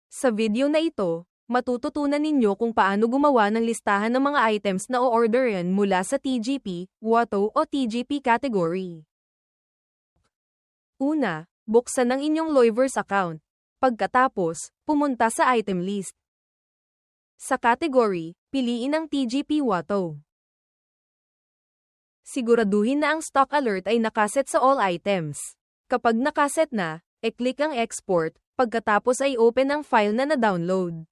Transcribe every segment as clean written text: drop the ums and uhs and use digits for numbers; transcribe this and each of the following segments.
Sa video na ito, matututunan ninyo kung paano gumawa ng listahan ng mga items na o-orderin mula sa TGP, WOTO o TGP category. Una, buksan ang inyong Loyverse account. Pagkatapos, pumunta sa item list. Sa category, piliin ang TGP WOTO. Siguraduhin na ang stock alert ay nakaset sa all items. Kapag nakaset na, e-click ang export, pagkatapos ay open ang file na na-download.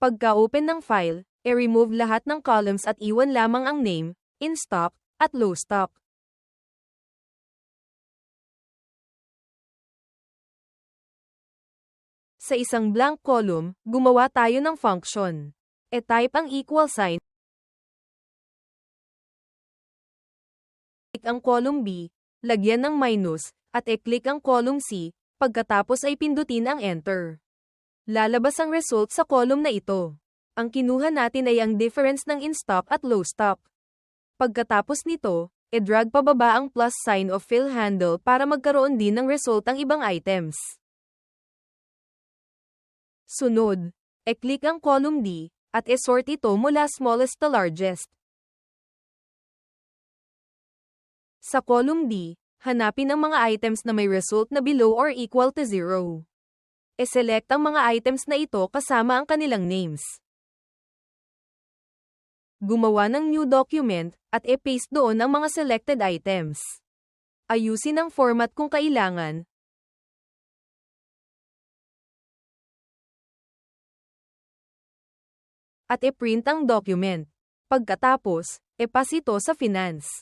Pagka-open ng file, i-remove lahat ng columns at iwan lamang ang name, in stock, at low stock. Sa isang blank column, gumawa tayo ng function. E-type ang equal sign. Click ang column B, lagyan ng minus, at e-click ang column C, pagkatapos ay pindutin ang enter. Lalabas ang result sa column na ito. Ang kinuha natin ay ang difference ng in-stock at low stock. Pagkatapos nito, e-drag pababa ang plus sign of fill handle para magkaroon din ng result ang ibang items. Sunod, e-click ang column D, at e-sort ito mula smallest to largest. Sa column D, hanapin ang mga items na may result na below or equal to 0. E-select ang mga items na ito kasama ang kanilang names. Gumawa ng new document, at e-paste doon ang mga selected items. Ayusin ang format kung kailangan. At e-print ang document. Pagkatapos, e-pass ito sa finance.